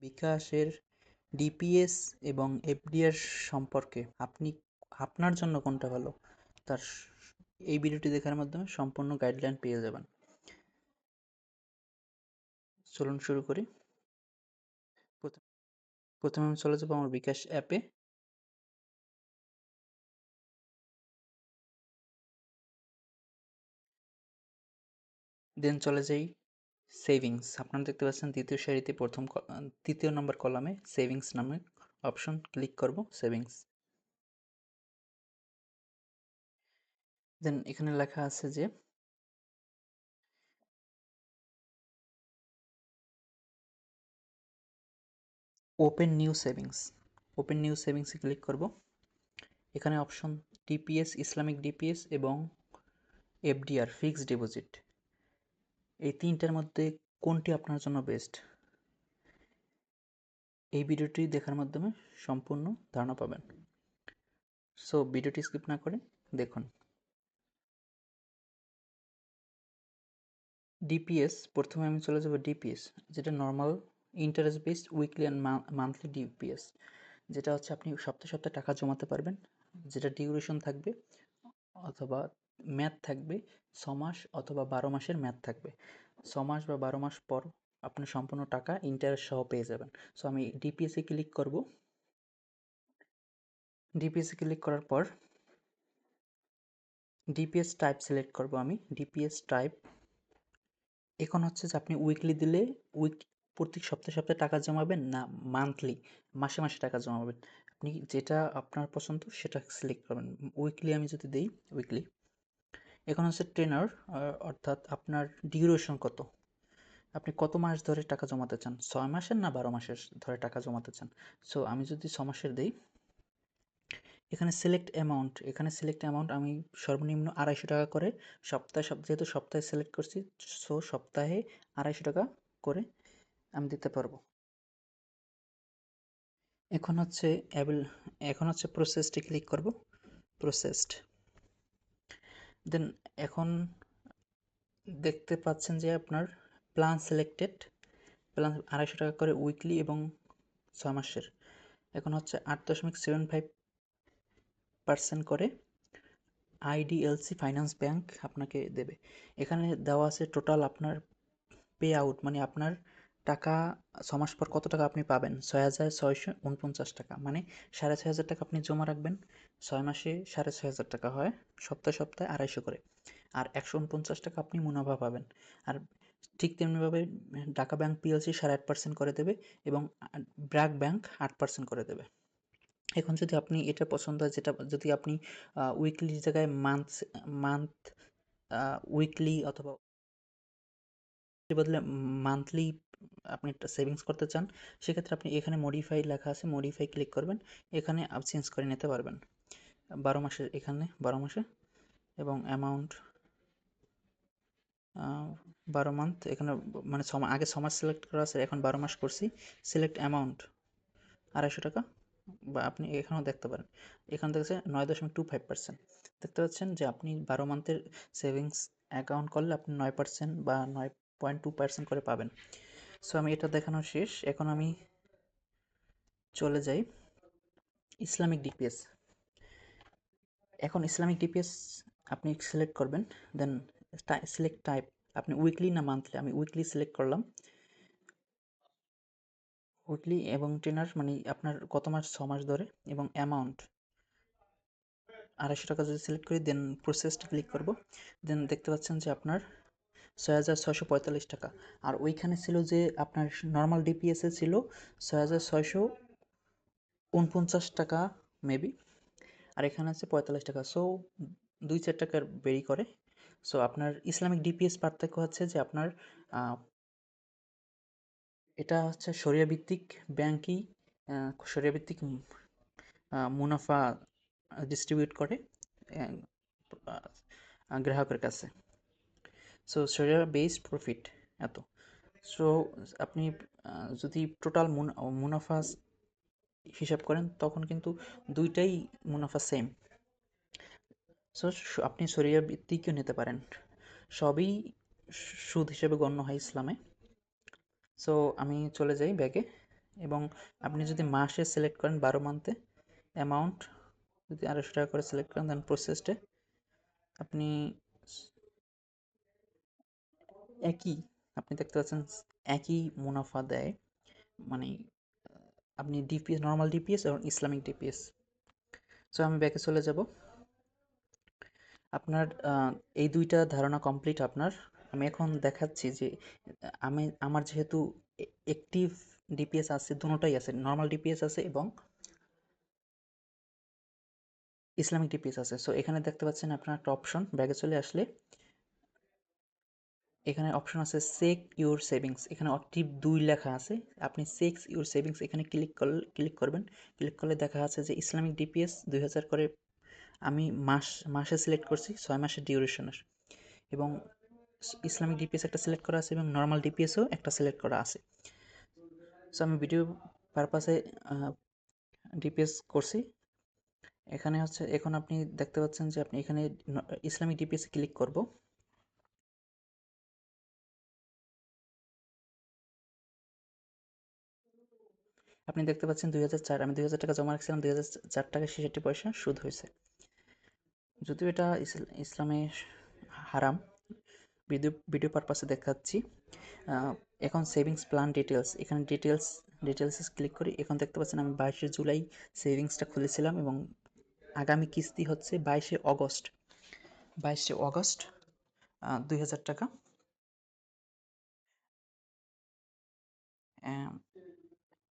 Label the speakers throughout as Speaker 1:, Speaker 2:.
Speaker 1: বিকাশের ডিপিএস এবং এফডিআর সম্পর্কে আপনার জন্য কোনটা ভালো তার এই ভিডিওটি দেখার মাধ্যমে সম্পূর্ণ গাইডলাইন পেয়ে যাবেন। চলুন শুরু করি। প্রথমে আমি চলে যাব আমার বিকাশ অ্যাপে। দেন চলে যাই সেভিংস। আপনারা দেখতে পাচ্ছেন দ্বিতীয় সারিতে তৃতীয় নম্বর কলামে সেভিংস নামে অপশন ক্লিক করব সেভিংস। দেন এখানে লেখা আছে যে open new savings. Open new সেভিংসে ক্লিক করব। এখানে অপশন ডিপিএস, ইসলামিক ডিপিএস এবং এফডিআর ফিক্সড ডিপোজিট, এই তিনটার মধ্যে কোনটি আপনার জন্য বেস্ট, এই ভিডিওটি দেখার মাধ্যমে সম্পূর্ণ ধারণা পাবেন। সো ভিডিওটি স্কিপ না করে দেখুন। ডিপিএস, প্রথমে আমি চলে যাব ডিপিএস, যেটা normal interest based weekly and monthly DPS, যেটা হচ্ছে আপনি সপ্তাহে সপ্তাহে টাকা জমাতে পারবেন, যেটা ডিউরেশন থাকবে অথবা মেয়াদ থাকবে 6 মাস অথবা 12 মাসের মেয়াদ থাকবে। 6 মাস বা 12 মাস পর আপনি সম্পূর্ণ টাকা ইন্টারেস্ট সহ পেয়ে যাবেন। সো আমি ডিপিএসে ক্লিক করব। ডিপিএসে ক্লিক করার পর ডিপিএস টাইপ সিলেক্ট করব আমি। ডিপিএস টাইপ এখন হচ্ছে যে আপনি উইকলি দিলে প্রত্যেক সপ্তাহে সপ্তাহে টাকা জমাবেন, না মান্থলি মাসে মাসে টাকা জমাবেন, আপনি যেটা আপনার পছন্দ সেটা সিলেক্ট করবেন। উইকলি আমি যদি দিই উইকলি। এখন হচ্ছে টেনার, অর্থাৎ আপনার ডিউরেশন কত, আপনি কত মাস ধরে টাকা জমাতে চান, 6 মাসের না 12 মাসের ধরে টাকা জমাতে চান। সো আমি যদি 6 মাসের দিই, এখানে সিলেক্ট অ্যামাউন্ট, এখানে সিলেক্ট অ্যামাউন্ট আমি সর্বনিম্ন 250 টাকা করে যেহেতু সপ্তাহে সিলেক্ট করছি, সো সপ্তাহে 250 টাকা করে আমি দিতে পারবো। এখন হচ্ছে এখন হচ্ছে প্রসেসটি ক্লিক করব। প্রসেসড। দেন এখন দেখতে পাচ্ছেন যে আপনার প্ল্যান সিলেক্টেড, প্ল্যান 250 টাকা করে উইকলি এবং 6 মাসের। এখন হচ্ছে 8.75% করে আইডিএলসি ফাইন্যান্স ব্যাংক আপনাকে দেবে। এখানে দেওয়া আছে টোটাল আপনার পে আউট, মানে আপনার টাকা 6 মাস পর কত টাকা আপনি পাবেন, 6,649 টাকা, মানে 6,500 টাকা আপনি জমা রাখবেন, 6 মাসে 6,500 টাকা হয়, সপ্তাহে সপ্তাহে 250 করে, আর 149 টাকা আপনি মুনাফা পাবেন। আর ঠিক তেমনিভাবে ঢাকা ব্যাংক পিএলসি 8.5% করে দেবে এবং ব্র্যাক ব্যাংক 8% করে দেবে। এখন যদি আপনি এটা পছন্দ হয়, যেটা যদি আপনি উইকলির জায়গায় মান্থ উইকলি অথবা বদলে মান্থলি আপনি একটা সেভিংস করতে চান, সেক্ষেত্রে আপনি এখানে মডিফাই লেখা আছে, মডিফাই ক্লিক করবেন, এখানে চেঞ্জ করে নিতে পারবেন 12 মাসের, এখানে 12 মাসে এবং অ্যামাউন্ট 12 মান্থ, এখানে মানে আগে 6 মাস সিলেক্ট করা আছে, এখন 12 মাস করছি। সিলেক্ট অ্যামাউন্ট 250 টাকা, বা আপনি এখানেও দেখতে পারেন, এখানে দেখছে 9.25%। দেখতে পাচ্ছেন যে আপনি 12 মান্থের সেভিংস অ্যাকাউন্ট করলে আপনি 9% বা 9.2% করে পাবেন। সো আমি এটা দেখানো শেষ। এখন আমি চলে যাই ইসলামিক ডিপিএস। এখন ইসলামিক ডিপিএস আপনি সিলেক্ট করবেন, দেন সিলেক্ট টাইপ, আপনি উইকলি না মান্থলি, আমি উইকলি সিলেক্ট করলাম। উইকলি এবং টেনার মানে আপনার কত মাস, 6 মাস ধরে, এবং অ্যামাউন্ট 250 টাকা যদি সিলেক্ট করি, দেন প্রসেসটি ক্লিক করব। দেন দেখতে পাচ্ছেন যে আপনার 6,645 টাকা, আর ওইখানে ছিল যে আপনার নর্মাল ডিপিএসে ছিল 6,649 টাকা মেবি, আর এখানে আছে 45 টাকা। সো 2-4 টাকার বেরি করে। সো আপনার ইসলামিক ডিপিএস পার্থক্য হচ্ছে যে আপনার এটা হচ্ছে শরিয়া ভিত্তিক ব্যাংকই, শরিয়া ভিত্তিক মুনাফা ডিস্ট্রিবিউট করে গ্রাহকের কাছে। সো শরিয়া বেসড প্রফিট এত। সো আপনি যদি টোটাল মুনাফা হিসাব করেন, তখন কিন্তু দুইটাই মুনাফা সেম। সো আপনি শরিয়া ভিত্তিকও নিতে পারেন, সবই সুদ হিসেবে গণ্য হয় ইসলামে। সো আমি চলে যাই ব্যাগে। এবং আপনি যদি মাসে সিলেক্ট করেন 12 মান্থে অ্যামাউন্ট যদি 250 টাকা করে সিলেক্ট করেন দেন প্রসেসডে আপনি একই আপনি দেখতে পাচ্ছেন একই মুনাফা দেয়, মানে আপনি ডিপিএস নর্মাল ডিপিএস এবং ইসলামিক ডিপিএস। সো আমি ব্যাকে চলে যাব। আপনার এই দুইটা ধারণা কমপ্লিট আপনার। আমি এখন দেখাচ্ছি যে আমার যেহেতু অ্যাক্টিভ ডিপিএস আছে, দুটোটাই আছে, নর্মাল ডিপিএস আছে এবং ইসলামিক ডিপিএস আছে। সো এখানে দেখতে পাচ্ছেন আপনার একটা অপশন, ব্যাগে চলে আসলে এখানে অপশন আছে চেক ইউর সেভিংস, এখানে অ্যাক্টিভ 2 লেখা আছে, আপনি চেক ইউর সেভিংস এখানে ক্লিক করবেন। ক্লিক করলে দেখা আছে যে ইসলামিক ডিপিএস 2000 করে আমি মাসে সিলেক্ট করছি 6 মাসের ডিউরেশনের, এবং ইসলামিক ডিপিএস একটা সিলেক্ট করা আছে এবং নর্মাল ডিপিএসও একটা সিলেক্ট করা আছে। সো আমি ভিডিও পারপাসে ডিপিএস করছি। এখানে হচ্ছে এখন আপনি দেখতে পাচ্ছেন যে আপনি এখানে ইসলামিক ডিপিএস ক্লিক করব। আপনি দেখতে পাচ্ছেন 2004, আমি 2000 টাকা জমা রাখছিলাম, 2004 টাকা 66 পয়সা সুদ হয়েছে। যদিও এটা ইসলামে হারাম, ভিডিও পারপাসে দেখাচ্ছি। এখন সেভিংস প্ল্যান ডিটেলস, এখানে ডিটেলসে ক্লিক করি। এখন দেখতে পাচ্ছেন আমি 22শে জুলাই সেভিংসটা খুলেছিলাম এবং আগামী কিস্তি হচ্ছে 22শে অগস্ট 2000 টাকা।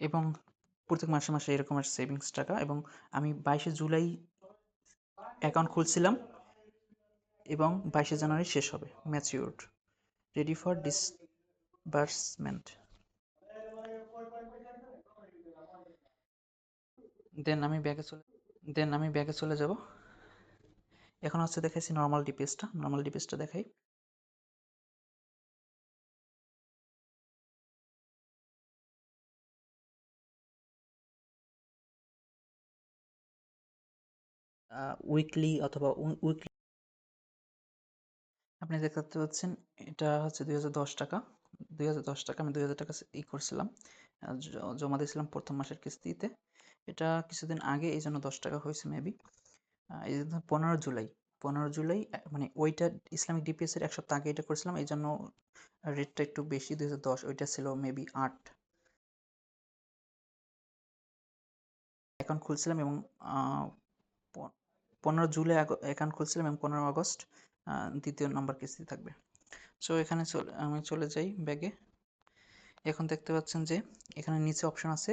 Speaker 1: এবং প্রত্যেক মাসে মাসে এরকম সেভিংস টাকা, এবং আমি 22শে জুলাই অ্যাকাউন্ট খুলছিলাম এবং 22শে জানুয়ারি শেষ হবে, ম্যাচিউরড, রেডি ফর ডিসবার্সমেন্ট। দেন আমি ব্যাকে চলে যাব। এখন হচ্ছে দেখাইছি নর্মাল ডিপিএসটা দেখাই। উইকলি অথবা উইকলি আপনি দেখতে পাচ্ছেন এটা হচ্ছে 2010 টাকা। 2010 টাকা আমি 2000 টাকা করছিলাম, জমা দিয়েছিলাম প্রথম মাসের কিস্তিতে। এটা কিছুদিন আগে এই জন্য 10 টাকা হয়েছে মেবি। এই জন্য 15 জুলাই মানে ওইটা ইসলামিক ডিপিএস এর এক সপ্তাহ আগে এটা করেছিলাম, এই জন্য রেটটা একটু বেশি। 2010 ওইটা ছিল মেবি 8 অ্যাকাউন্ট খুলছিলাম, এবং 15 জুলাই অ্যাকাউন্ট খুলছিলাম এবং 15 আগস্ট দ্বিতীয় নাম্বার কিস্তি থাকবে। সো এখানে আমি চলে যাই ব্যাগে। এখন দেখতে পাচ্ছেন যে এখানে নিচে অপশন আছে,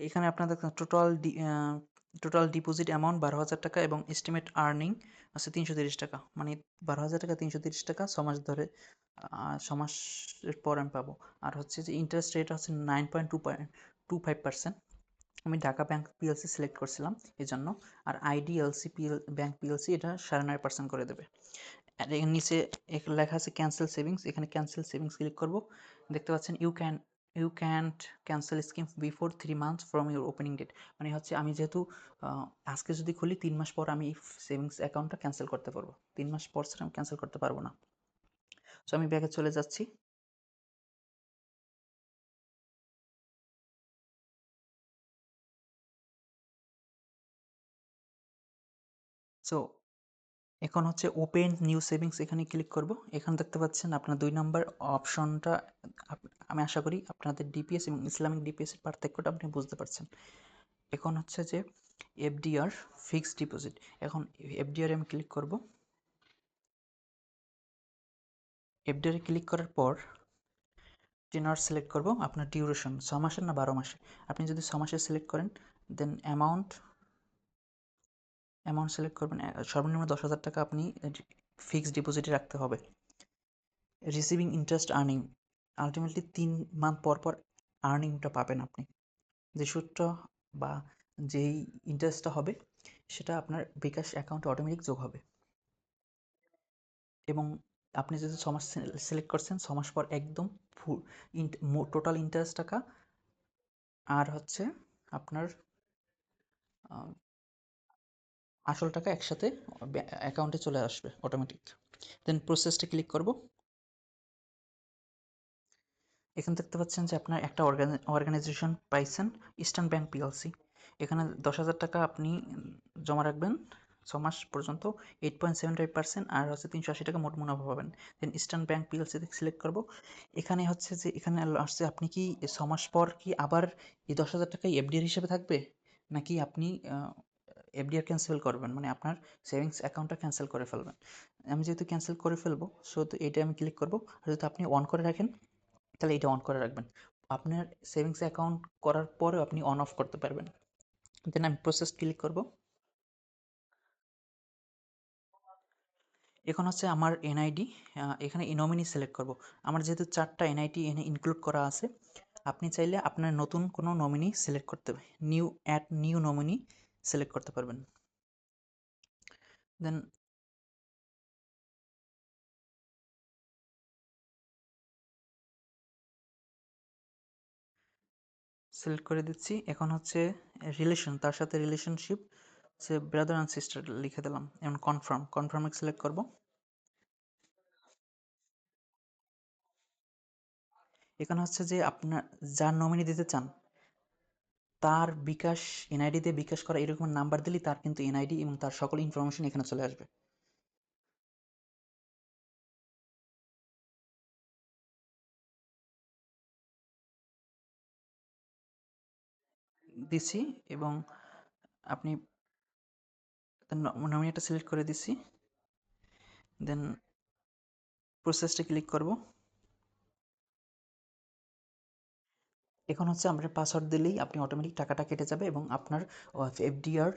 Speaker 1: এখানে আপনার দেখেন টোটাল ডিপোজিট অ্যামাউন্ট 12,000 টাকা এবং এস্টিমেট আর্নিং আছে 330 টাকা, মানে 12,000 টাকা 330 টাকা 6 মাস ধরে, 6 মাসের পর আমি পাবো। আর হচ্ছে যে ইন্টারেস্ট রেট হচ্ছে 9.25%। আমি ঢাকা ব্যাংক পিএলসি সিলেক্ট করছিলাম এই জন্য, আর আইডিএলসি ব্যাংক পিএলসি এটা 9.5% করে দেবে। আর এর নিচে লেখা আছে ক্যান্সেল সেভিংস, এখানে ক্যান্সেল সেভিংস ক্লিক করব। দেখতে পাচ্ছেন you can't cancel scheme before 3 months from your opening date, মানে হচ্ছে আমি যেহেতু আজকে যদি খুলি 3 মাস পর আমি এই সেভিংস অ্যাকাউন্টটা ক্যান্সেল করতে পারবো, 3 মাস পর ছাড়া আমি ক্যান্সেল করতে পারবো না। সো আমি ব্যাকে চলে যাচ্ছি। সো এখন হচ্ছে ওপেন নিউ সেভিংস, এখানে ক্লিক করব। এখানে দেখতে পাচ্ছেন আপনার 2 নম্বর অপশনটা, আমি আশা করি আপনাদের ডিপিএস এবং ইসলামিক ডিপিএস এর পার্থক্যটা আপনি বুঝতে পারছেন। এখন হচ্ছে যে এফডিআর ফিক্সড ডিপোজিট, এখন এফডিআর আমি ক্লিক করব। এফডিআর ক্লিক করার পর টেনর সিলেক্ট করব, আপনার ডিউরেশন 6 মাসের না 12 মাসের। আপনি যদি 6 মাসের সিলেক্ট করেন দেন অ্যামাউন্ট সিলেক্ট করবেন, সর্বনিম্ন 10,000 টাকা আপনি ফিক্সড ডিপোজিটে রাখতে হবে। Receiving interest earning, ultimately 3 month পর পর আর্নিংটা পাবেন আপনি, যে সুদটা বা যেই ইন্টারেস্টটা হবে সেটা আপনার বিকাশ অ্যাকাউন্টে অটোমেটিক যোগ হবে। এবং আপনি যদি 6 মাস সিলেক্ট করছেন, 6 মাস পর একদম ফুল টোটাল ইন্টারেস্ট টাকা আর হচ্ছে আপনার আসল টাকা একসাথে অ্যাকাউন্টে চলে আসবে অটোমেটিক। দেন প্রসেসটা ক্লিক করব। এখানে দেখতে পাচ্ছেন যে আপনার একটা অর্গানাইজেশন পাইছেন, ইস্টার্ন ব্যাংক পিএলসি। এখানে 10,000 টাকা আপনি জমা রাখবেন 6 মাস পর্যন্ত, 8.75%, আর হচ্ছে 380 টাকা মোট মুনাফা পাবেন। দেন ইস্টার্ন ব্যাংক পিএলসি সিলেক্ট করব। এখানে হচ্ছে যে এখানে আসছে আপনি কি 6 মাস পর কি আবার এই 10,000 টাকাই এফডিআর হিসেবে থাকবে, নাকি আপনি এফডিআর ক্যান্সেল করবেন, মানে আপনার সেভিংস অ্যাকাউন্টটা ক্যান্সেল করে ফেলবেন। আমি যেহেতু ক্যান্সেল করে ফেলবো, সো তো এইটা আমি ক্লিক করব। আর যদি আপনি অন করে রাখেন তাহলে এটা অন করে রাখবেন। আপনার সেভিংস অ্যাকাউন্ট করার পরেও আপনি অন অফ করতে পারবেন। দেন আমি প্রসেস ক্লিক করব। এখন হচ্ছে আমার এনআইডি, এখানে নমিনি সিলেক্ট করব। আমার যেহেতু 4টা এনআইডি এখানে ইনক্লুড করা আছে, আপনি চাইলে আপনার নতুন কোনো নমিনি সিলেক্ট করতে হবে, নিউ নমিনি সিলেক্ট করতে পারবেন। দেন সিলেক্ট করে দিচ্ছি। এখন হচ্ছে রিলেশন, তার সাথে relationship say brother and sister লিখে দিলাম। এখন কনফার্মে সিলেক্ট করব। এখানে হচ্ছে যে আপনার যার নমিনি দিতে চান তার বিকাশ এনআইডি দিয়ে বিকাশ করা এরকম নাম্বার দিলেই তার কিন্তু এনআইডি এবং তার সকল ইনফরমেশন এখানে চলে আসবে। দিছি এবং আপনি নমিনিটা সিলেক্ট করে দিছি। দেন প্রসেসটা ক্লিক করব। এখন হচ্ছে আপনার পাসওয়ার্ড দিলেই আপনি অটোমেটিক টাকাটা কেটে যাবে এবং আপনার এফডিআর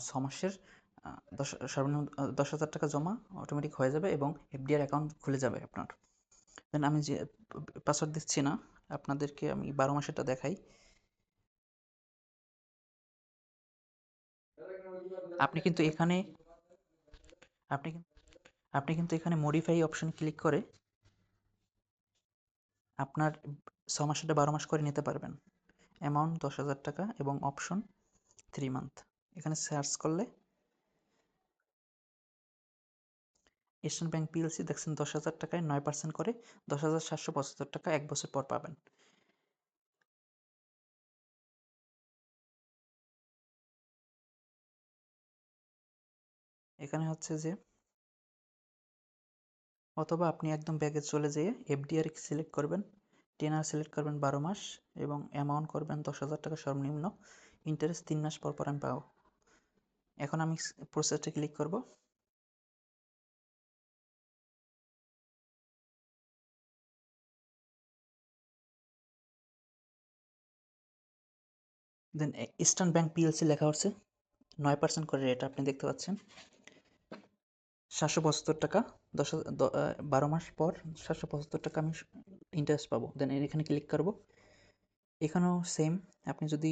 Speaker 1: 6 মাসের সর্বনিম্ন 10,000 টাকা জমা অটোমেটিক হয়ে যাবে এবং এফডিআর অ্যাকাউন্ট খুলে যাবে আপনার। দেন আমি যে পাসওয়ার্ড দিচ্ছি না, আপনাদেরকে আমি 12 মাসেরটা দেখাই। আপনি কিন্তু এখানে আপনি কিন্তু আপনি কিন্তু এখানে মডিফাই অপশন ক্লিক করে আপনার 6 মাসেরটা 12 মাস করে নিতে পারবেন। অ্যামাউন্ট 10,000 টাকা এবং অপশন 3 মান্থ। এখানে সার্চ করলে এশিয়ান ব্যাংক পিএলসি দেখছেন 10,000 টাকায় 9% করে 10,775 টাকা 1 বছর পর পাবেন। এখানে হচ্ছে যে অথবা আপনি একদম ব্যাগে চলে যেয়ে এফডিআর সিলেক্ট করবেন, টেনার সিলেক্ট করবেন 12 মাস এবং অ্যামাউন্ট করবেন 10,000 টাকা সর্বনিম্ন, ইন্টারেস্ট 3 মাস পর পর আমি পাবো। এখন আমি প্রসেসটা ক্লিক করব। দেন ইস্টার্ন ব্যাংক পিএলসি লেখা হচ্ছে, 9% করে রেট আপনি দেখতে পাচ্ছেন। 775 টাকা 12 মাস পর 775 টাকা আমি ইন্টারেস্ট পাবো। দেন এখানে ক্লিক করব। এখানেও সেম, আপনি যদি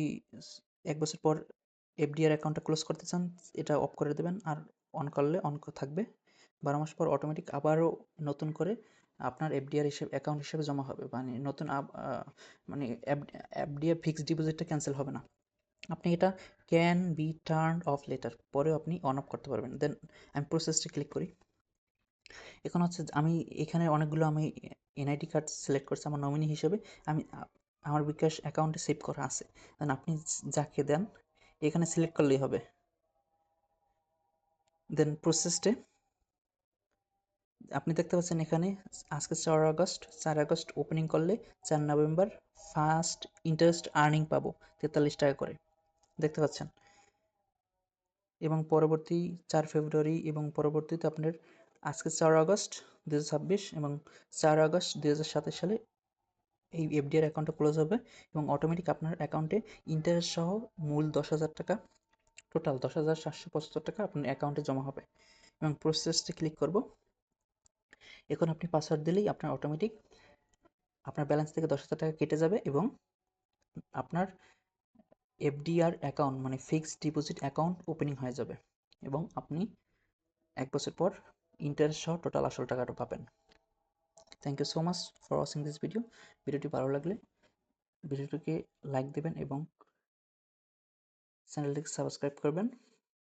Speaker 1: 1 বছর পর এফডিআর অ্যাকাউন্টটা ক্লোজ করতে চান এটা অফ করে দেবেন, আর অন করলে অন থাকবে। 12 মাস পর অটোমেটিক আবারও নতুন করে আপনার এফডিআর অ্যাকাউন্ট হিসেবে জমা হবে, মানে নতুন মানে এফডিআর ফিক্সড ডিপোজিটটা ক্যান্সেল হবে না। আপনি এটা can be turn off letter পরেও আপনি অন অফ করতে পারবেন। দেন আমি প্রসেসটা ক্লিক করি। এখন হচ্ছে আমি এখানে অনেকগুলো আমি এনআইডি কার্ড সিলেক্ট করছি আমার নমিনি হিসেবে, আমি আমার বিকাশ অ্যাকাউন্টে সেভ করা আছে। দেন আপনি যাকে দেন এখানে সিলেক্ট করলেই হবে। দেন প্রসেসটে আপনি দেখতে পাচ্ছেন এখানে আজকে 4 আগস্ট ওপেনিং করলে 4 নভেম্বর ফার্স্ট ইন্টারেস্ট আর্নিং পাবো 43 টাকা করে, দেখতে পাচ্ছেন। এবং পরবর্তী 4 ফেব্রুয়ারি এবং পরবর্তীতে আপনার আজকে 4 আগস্ট 2026 এবং 4 আগস্ট 2027 সালে এই এফডিআর অ্যাকাউন্টটা ক্লোজ হবে এবং অটোমেটিক আপনার অ্যাকাউন্টে ইন্টারেস্ট সহ মূল 10,000 টাকা, টোটাল 10,775 টাকা আপনার অ্যাকাউন্টে জমা হবে। এবং প্রসেসটি ক্লিক করব। এখন আপনি পাসওয়ার্ড দিলেই আপনার অটোমেটিক আপনার ব্যালেন্স থেকে 10,000 টাকা কেটে যাবে এবং আপনার এফডিআর অ্যাকাউন্ট মানে ফিক্সড ডিপোজিট অ্যাকাউন্ট ওপেনিং হয়ে যাবে এবং আপনি 1 বছর পর ইন্টারেস্ট সহ টোটাল আসল টাকাটা পাবেন। Thank you so much for watching this video. ভিডিওটি ভালো লাগলে ভিডিওটিকে লাইক দেবেন এবং চ্যানেলটিকে সাবস্ক্রাইব করবেন।